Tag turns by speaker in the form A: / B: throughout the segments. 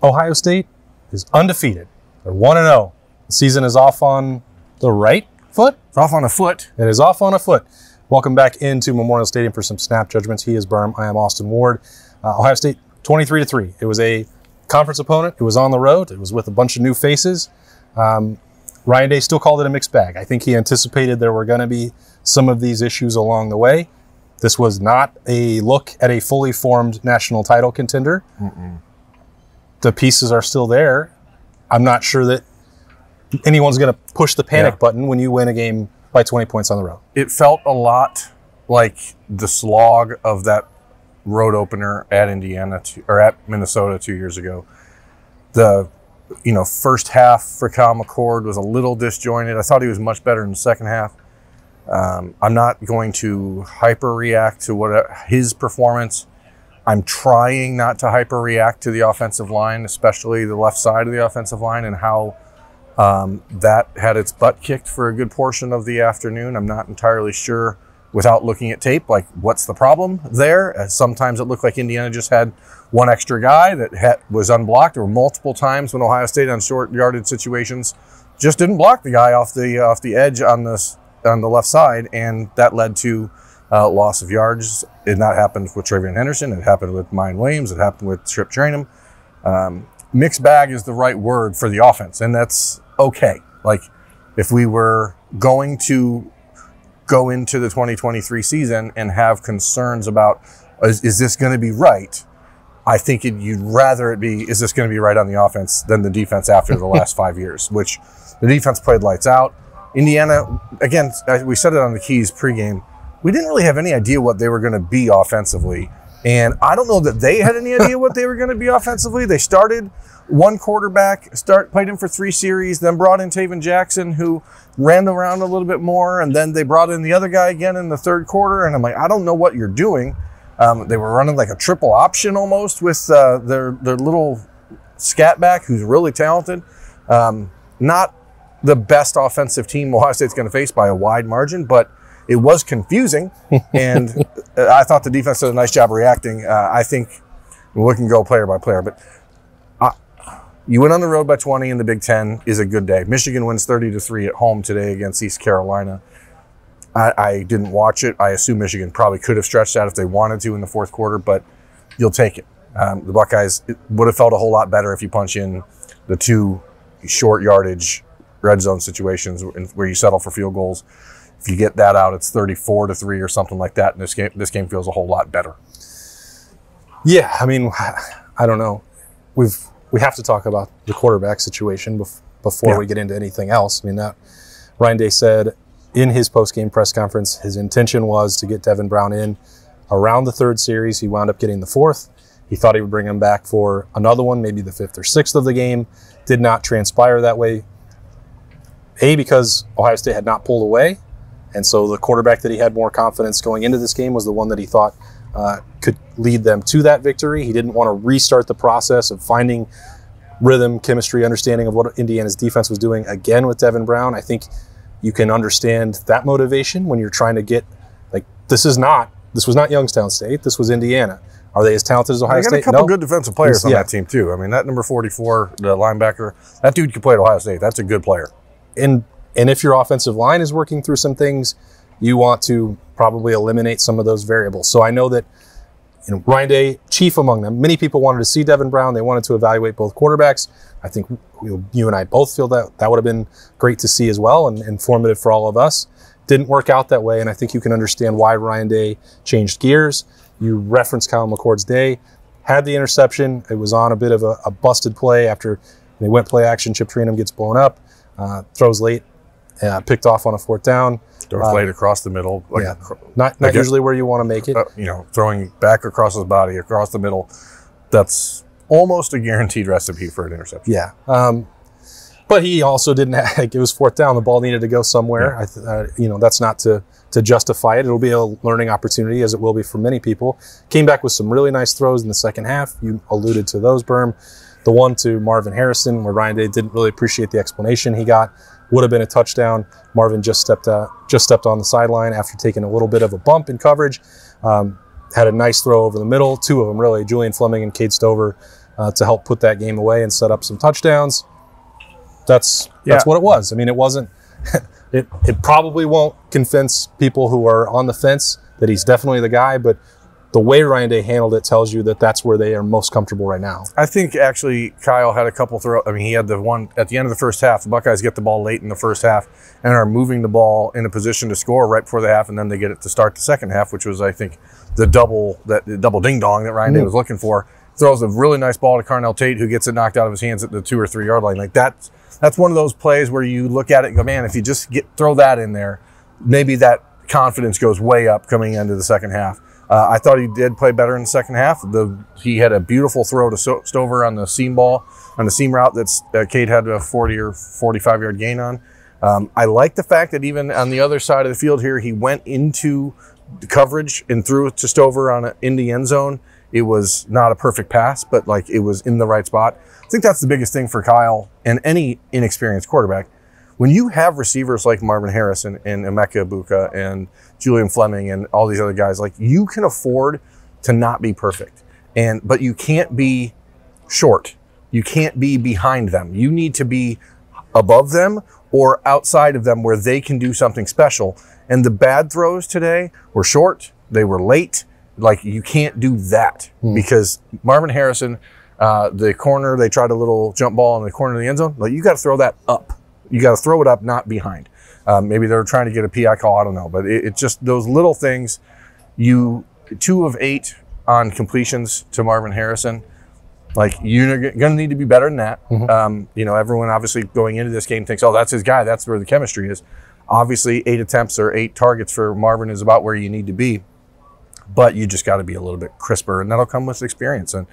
A: Ohio State is undefeated. They're 1-0. The season is off on the right foot.
B: It's off on a foot.
A: It is off on a foot. Welcome back into Memorial Stadium for some snap judgments. He is Berm. I am Austin Ward. Ohio State 23-3. It was a conference opponent. It was on the road. It was with a bunch of new faces. Ryan Day still called it a mixed bag. I think he anticipated there were going to be some of these issues along the way. This was not a look at a fully formed national title contender. The pieces are still there. I'm not sure that anyone's going to push the panic button when you win a game by 20 points on the road.
B: It felt a lot like the slog of that road opener at or at Minnesota 2 years ago. The first half for Kyle McCord was a little disjointed. I thought he was much better in the second half. I'm not going to hyper-react to his performance. I'm trying not to hyper-react to the offensive line, especially the left side of the offensive line, and how that had its butt kicked for a good portion of the afternoon. I'm not entirely sure, without looking at tape, like what's the problem there. As sometimes it looked like Indiana just had one extra guy that was unblocked. There were multiple times when Ohio State on short yardage situations just didn't block the guy off the edge on the left side, and that led to loss of yards. It not happened with Travion Henderson. It happened with Mine Williams. It happened with Trip Trainum. Mixed bag is the right word for the offense, and that's okay. Like, if we were going to go into the 2023 season and have concerns about, is this going to be right? I think you'd rather it be, is this going to be right on the offense than the defense after the last 5 years, which the defense played lights out. Indiana, again, we said it on the Keys pregame, we didn't really have any idea what they were going to be offensively. And I don't know that they had any idea what they were going to be offensively. They started one quarterback, played him for 3 series, then brought in Taven Jackson, who ran around a little bit more, and then they brought in the other guy again in the third quarter. And I'm like, I don't know what you're doing. They were running like a triple option almost with their little scat back, who's really talented. Not the best offensive team Ohio State's going to face by a wide margin, but it was confusing, and I thought the defense did a nice job reacting. I think we can go player by player, but you went on the road by 20 in the Big Ten is a good day. Michigan wins 30-3 at home today against East Carolina. I didn't watch it. I assume Michigan probably could have stretched out if they wanted to in the fourth quarter, but you'll take it. The Buckeyes, it would have felt a whole lot better if you punch in the 2 short yardage red zone situations where you settle for field goals. If you get that out, it's 34-3 or something like that. And this game feels a whole lot better.
A: Yeah, I mean, I don't know. We have to talk about the quarterback situation before we get into anything else. I mean, that Ryan Day said in his post-game press conference, his intention was to get Devin Brown in around the 3rd series. He wound up getting the 4th. He thought he would bring him back for another one, maybe the 5th or 6th of the game. Did not transpire that way. Because Ohio State had not pulled away. And so the quarterback that he had more confidence going into this game was the one that he thought could lead them to that victory. He didn't want to restart the process of finding rhythm, chemistry, understanding of what Indiana's defense was doing again with Devin Brown. I think you can understand that motivation when you're trying to get, like, this was not Youngstown State. This was Indiana. Are they as talented as Ohio State?
B: They got a couple good defensive players on that team, too. I mean, that number 44, the linebacker, that dude could play at Ohio State. That's a good player.
A: And if your offensive line is working through some things, you want to probably eliminate some of those variables. So I know that Ryan Day, chief among them, many people wanted to see Devin Brown. They wanted to evaluate both quarterbacks. I think you and I both feel that would have been great to see as well and informative for all of us. Didn't work out that way, and I think you can understand why Ryan Day changed gears. You referenced Kyle McCord's day. Had the interception. It was on a bit of a busted play after they went play action. Chip Trainum gets blown up. Throws late. Picked off on a 4th down.
B: Throws late across the middle.
A: Not usually where you want to make it.
B: Throwing back across his body, across the middle. That's almost a guaranteed recipe for an interception.
A: Yeah. But he also didn't it was 4th down. The ball needed to go somewhere. Yeah. That's not to justify it. It'll be a learning opportunity, as it will be for many people. Came back with some really nice throws in the second half. You alluded to those, Berm. The one to Marvin Harrison, where Ryan Day didn't really appreciate the explanation he got, would have been a touchdown. Marvin just stepped on the sideline after taking a little bit of a bump in coverage. Had a nice throw over the middle. 2 of them, really. Julian Fleming and Cade Stover to help put that game away and set up some touchdowns. That's what it was. I mean, it wasn't. It probably won't convince people who are on the fence that he's definitely the guy, but the way Ryan Day handled it tells you that that's where they are most comfortable right now.
B: I think actually Kyle had a couple throws. I mean, he had the one at the end of the first half. The Buckeyes get the ball late in the first half and are moving the ball in a position to score right before the half, and then they get it to start the second half, which was, I think, the double ding dong that Ryan Day was looking for. Throws a really nice ball to Carnell Tate, who gets it knocked out of his hands at the 2 or 3 yard line. Like that's one of those plays where you look at it and go, man, if you just throw that in there, maybe that confidence goes way up coming into the second half. I thought he did play better in the second half. He had a beautiful throw to Stover on the seam ball, on the seam route that Cade had a 40 or 45 yard gain on. I like the fact that even on the other side of the field here, he went into the coverage and threw it to Stover in the end zone. It was not a perfect pass, but like it was in the right spot. I think that's the biggest thing for Kyle and any inexperienced quarterback. When you have receivers like Marvin Harrison and Emeka Egbuka and Julian Fleming and all these other guys, like you can afford to not be perfect. But you can't be short. You can't be behind them. You need to be above them or outside of them where they can do something special. And the bad throws today were short. They were late. Like you can't do that because Marvin Harrison, the corner, they tried a little jump ball in the corner of the end zone. Like you got to throw that up. You got to throw it up, not behind. Maybe they're trying to get a PI call. I don't know, but it's just those little things. 2 of 8 on completions to Marvin Harrison. Like you're going to need to be better than that. Everyone obviously going into this game thinks, oh, that's his guy. That's where the chemistry is. Obviously, 8 attempts or 8 targets for Marvin is about where you need to be. But you just got to be a little bit crisper, and that'll come with experience. And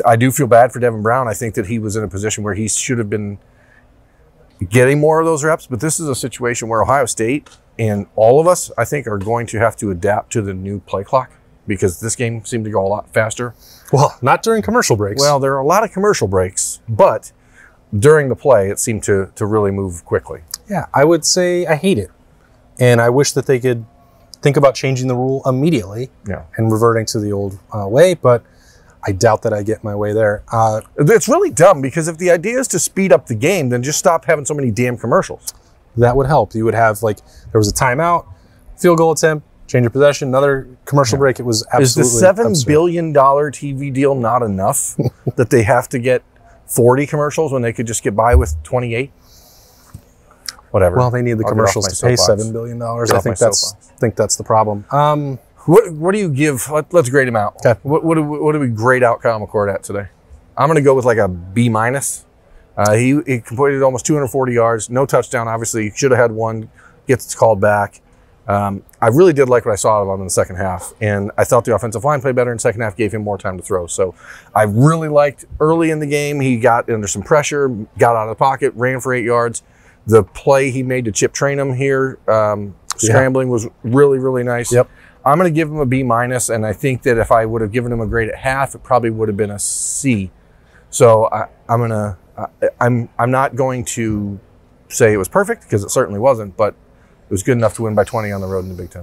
B: I do feel bad for Devin Brown. I think that he was in a position where he should have been getting more of those reps. But this is a situation where Ohio State and all of us, I think, are going to have to adapt to the new play clock because this game seemed to go a lot faster.
A: Well, not during commercial breaks.
B: Well, there are a lot of commercial breaks, but during the play, it seemed to really move quickly.
A: Yeah, I would say I hate it. And I wish that they could think about changing the rule immediately and reverting to the old way, but I doubt that I get my way there.
B: It's really dumb because if the idea is to speed up the game, then just stop having so many damn commercials.
A: That would help. You would have, there was a timeout, field goal attempt, change of possession, another commercial break. It was absolutely
B: Is the $7 billion TV deal not enough that they have to get 40 commercials when they could just get by with 28? Whatever.
A: Well, they need the commercials to pay $7 billion. I think that's the problem.
B: What do you give? Let's grade him out.
A: Okay.
B: What do we grade out Kyle McCord at today? I'm going to go with like a B-. He completed almost 240 yards, no touchdown. Obviously, should have had one. Gets called back. I really did like what I saw of him in the second half, and I thought the offensive line played better in the second half, gave him more time to throw. So I really liked early in the game. He got under some pressure, got out of the pocket, ran for 8 yards. The play he made to Chip Trainum here, scrambling, was really, really nice.
A: Yep.
B: I'm going to give him a B-, and I think that if I would have given him a grade at half, it probably would have been a C. So I'm not going to say it was perfect because it certainly wasn't, but it was good enough to win by 20 on the road in the Big Ten.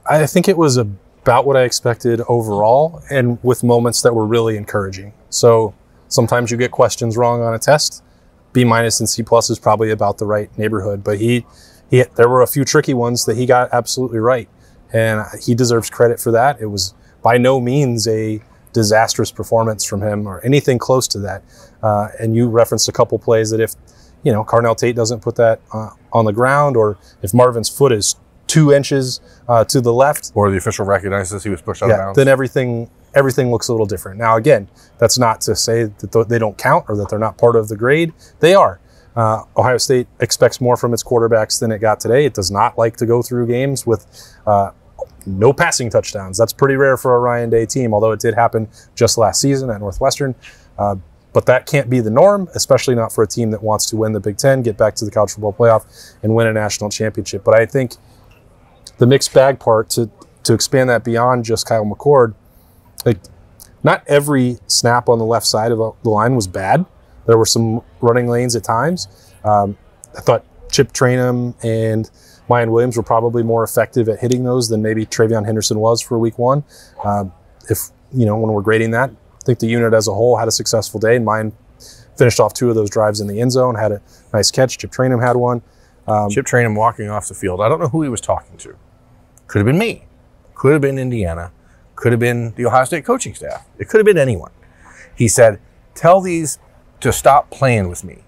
A: I think it was about what I expected overall, and with moments that were really encouraging. So sometimes you get questions wrong on a test. B- and C+ is probably about the right neighborhood, but there were a few tricky ones that he got absolutely right, and he deserves credit for that. It was by no means a disastrous performance from him or anything close to that. And you referenced a couple plays that if Carnell Tate doesn't put that on the ground, or if Marvin's foot is 2 inches to the left,
B: or the official recognizes he was pushed out of bounds,
A: then everything looks a little different. Now, again, that's not to say that they don't count or that they're not part of the grade. They are. Ohio State expects more from its quarterbacks than it got today. It does not like to go through games with no passing touchdowns. That's pretty rare for a Ryan Day team, although it did happen just last season at Northwestern. But that can't be the norm, especially not for a team that wants to win the Big Ten, get back to the college football playoff, and win a national championship. But I think the mixed bag part, to expand that beyond just Kyle McCord, not every snap on the left side of the line was bad. There were some running lanes at times. I thought Chip Trainum and Mayan Williams were probably more effective at hitting those than maybe Travion Henderson was for week 1. When we're grading that, think the unit as a whole had a successful day. Mine finished off 2 of those drives in the end zone, had a nice catch. Chip Trainum had one.
B: Chip Trainum walking off the field. I don't know who he was talking to. Could have been me. Could have been Indiana. Could have been the Ohio State coaching staff. It could have been anyone. He said, tell these to stop playing with me.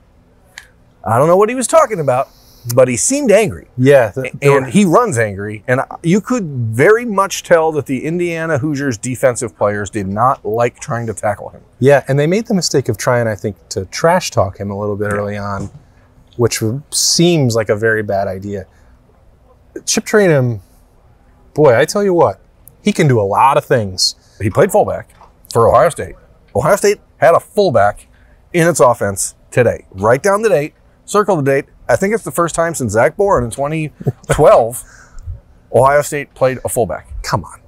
B: I don't know what he was talking about, but he seemed angry.
A: Yeah.
B: And he runs angry. And you could very much tell that the Indiana Hoosiers defensive players did not like trying to tackle him.
A: Yeah, and they made the mistake of trying, I think, to trash talk him a little bit early on, which seems like a very bad idea. Chip Trainum, boy, I tell you what, he can do a lot of things.
B: He played fullback for Ohio State. Ohio State had a fullback in its offense today. Write down the date, circle the date. I think it's the first time since Zach Boren in 2012 Ohio State played a fullback.
A: Come on.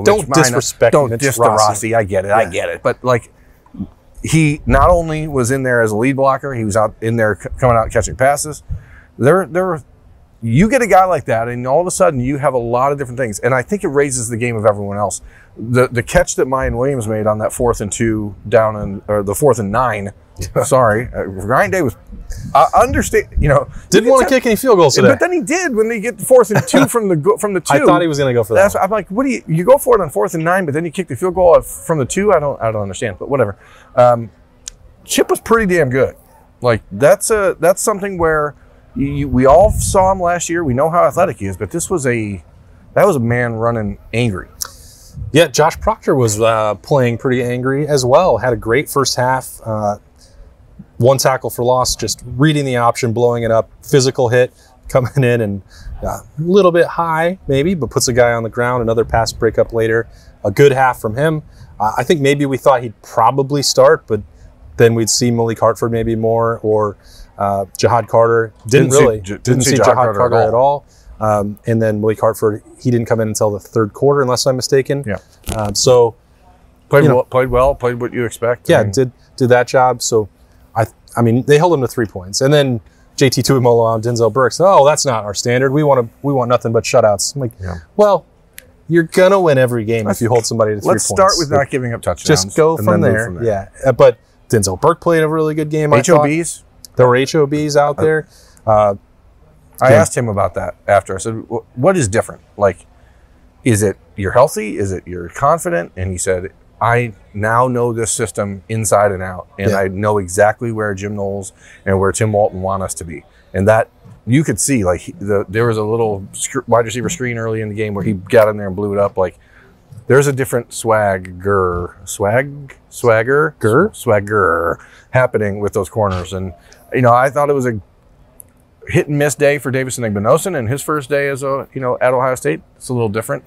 B: Don't
A: disrespect
B: Don't
A: Mitch
B: diss the Rossi. I get it.
A: Yeah.
B: I get it. But, like, he not only was in there as a lead blocker, he was out in there coming out catching passes. You get a guy like that, and all of a sudden you have a lot of different things. And I think it raises the game of everyone else. The catch that Mayan Williams made on that 4th and 2 or the 4th and 9. Sorry, Ryan Day was. I understand.
A: Didn't want to kick any field goals today,
B: but then he did when they get the 4th and 2 from the 2.
A: I thought he was going to go for that.
B: I'm like, what do you go for it on 4th and 9, but then you kick the field goal from the 2? I don't understand, but whatever. Chip was pretty damn good. Like that's something where we all saw him last year. We know how athletic he is, but that was a man running angry.
A: Yeah, Josh Proctor was playing pretty angry as well. Had a great first half. 1 tackle for loss, just reading the option, blowing it up, physical hit, coming in and a little bit high maybe, but puts a guy on the ground, another pass breakup later. A good half from him. I think maybe we thought he'd probably start, but then we'd see Malik Hartford maybe more, or Jihad Carter. Didn't see Jihad Carter at all. And then Malik Hartford, he didn't come in until the 3rd quarter, unless I'm mistaken.
B: Yeah.
A: So
B: played well, played what you expect.
A: Yeah, did that job. So I mean, they held him to 3 points, and then JT Tuimoloau and Denzel Burks. Oh, that's not our standard. We want nothing but shutouts. I'm like, well, you're gonna win every game if you hold somebody to 3 points.
B: Let's start with not giving up touchdowns.
A: Just go from there. Yeah, but Denzel Burke played a really good game.
B: HOBs.
A: There were HOBs out there.
B: I asked him about that after. I said, "What is different? Like, is it you're healthy? Is it you're confident?" And he said, I now know this system inside and out, and I know exactly where Jim Knowles and where Tim Walton want us to be. And that you could see, like, there was a little wide receiver screen early in the game where he got in there and blew it up. Like, there's a different swagger happening with those corners. And, I thought it was a hit and miss day for Davison Igbinosun, and his first day as at Ohio State. It's a little different.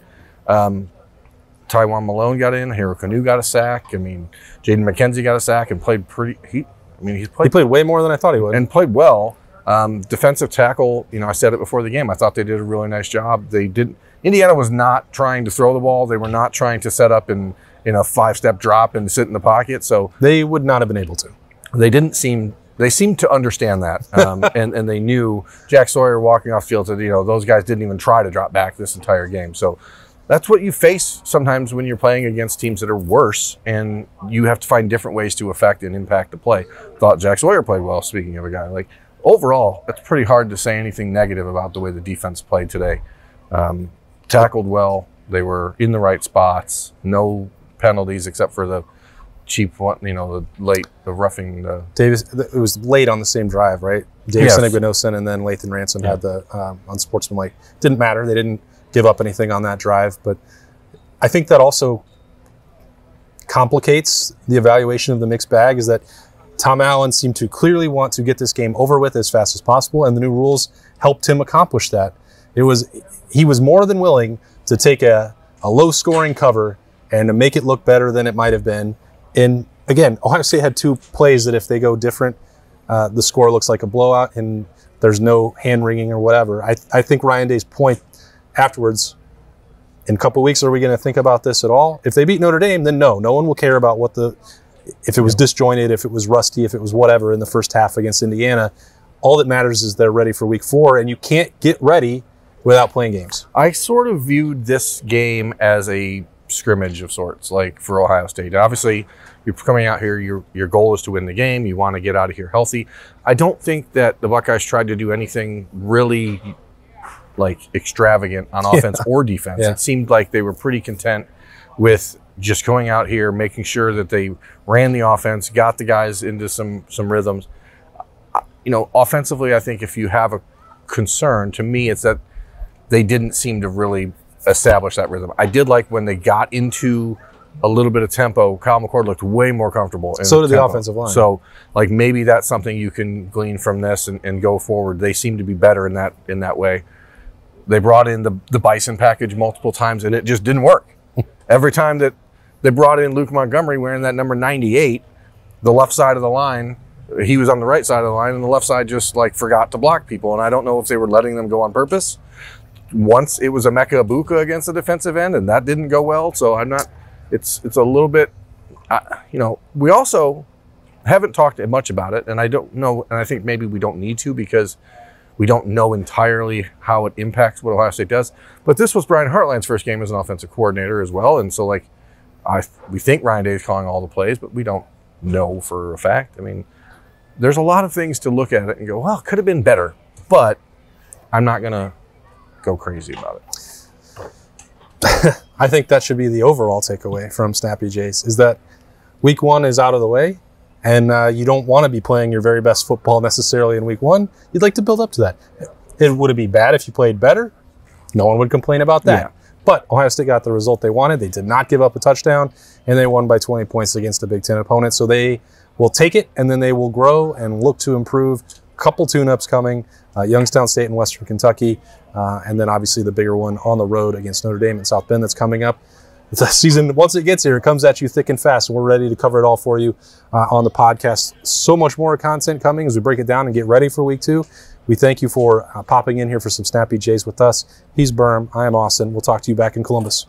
B: Taiwan Malone got in. Hero Kanu got a sack. I mean, Jaden McKenzie got a sack and played pretty. He played
A: way more than I thought he would,
B: and played well. Defensive tackle. I said it before the game. I thought they did a really nice job. They did. Indiana was not trying to throw the ball. They were not trying to set up in a 5-step drop and sit in the pocket. So
A: they would not have been able to.
B: They seemed to understand that, and they knew Jack Sawyer walking off field said, those guys didn't even try to drop back this entire game. So. That's what you face sometimes when you're playing against teams that are worse, and you have to find different ways to affect and impact the play. Thought Jack Sawyer played well, speaking of a guy. Like, overall, it's pretty hard to say anything negative about the way the defense played today. Tackled well. They were in the right spots. No penalties except for the cheap one, the roughing the...
A: Davis, it was late on the same drive, right? Davison Igbinosun and then Lathan Ransom had the unsportsmanlike. Didn't matter. They didn't give up anything on that drive, but I think that also complicates the evaluation of the mixed bag, is that Tom Allen seemed to clearly want to get this game over with as fast as possible, and the new rules helped him accomplish that. He was more than willing to take a low-scoring cover and to make it look better than it might have been. And again, Ohio State had 2 plays that if they go different, the score looks like a blowout and there's no hand-wringing or whatever. I think Ryan Day's point afterwards, in a couple of weeks, are we going to think about this at all? If they beat Notre Dame, then no one will care about if it was disjointed, if it was rusty, if it was whatever in the first half against Indiana. All that matters is they're ready for week 4, and you can't get ready without playing games.
B: I sort of viewed this game as a scrimmage of sorts, like for Ohio State. Obviously, you're coming out here, your goal is to win the game. You want to get out of here healthy. I don't think that the Buckeyes tried to do anything really like extravagant on offense or defense. It seemed like they were pretty content with just going out here, making sure that they ran the offense, got the guys into some rhythms. Offensively, I think if you have a concern, to me, it's that they didn't seem to really establish that rhythm. I did like when they got into a little bit of tempo, Kyle McCord looked way more comfortable.
A: So did the offensive line.
B: So, like, maybe that's something you can glean from this and go forward. They seem to be better in that way. They brought in the Bison package multiple times, and it just didn't work. Every time that they brought in Luke Montgomery wearing that number 98, the left side of the line, he was on the right side of the line, and the left side just, like, forgot to block people. And I don't know if they were letting them go on purpose. Once it was Emeka Ibuka against the defensive end, and that didn't go well. So I'm not – it's a little bit we also haven't talked much about it, and I don't know – and I think maybe we don't need to because we don't know entirely how it impacts what Ohio State does. But this was Brian Hartline's first game as an offensive coordinator as well. And so, like, we think Ryan Day is calling all the plays, but we don't know for a fact. I mean, there's a lot of things to look at it and go, well, it could have been better, but I'm not going to go crazy about
A: it. I think that should be the overall takeaway from Snappy Jays is that week one is out of the way, and you don't want to be playing your very best football necessarily in week one. You'd like to build up to that. Would it be bad if you played better? No one would complain about that. Yeah. But Ohio State got the result they wanted. They did not give up a touchdown, and they won by 20 points against a Big Ten opponent. So they will take it, and then they will grow and look to improve. Couple tune-ups coming, Youngstown State and Western Kentucky, and then obviously the bigger one on the road against Notre Dame and South Bend that's coming up. The season, once it gets here, it comes at you thick and fast, and we're ready to cover it all for you on the podcast. So much more content coming as we break it down and get ready for week two. We thank you for popping in here for some Snappy Jays with us. He's Berm. I am Austin. We'll talk to you back in Columbus.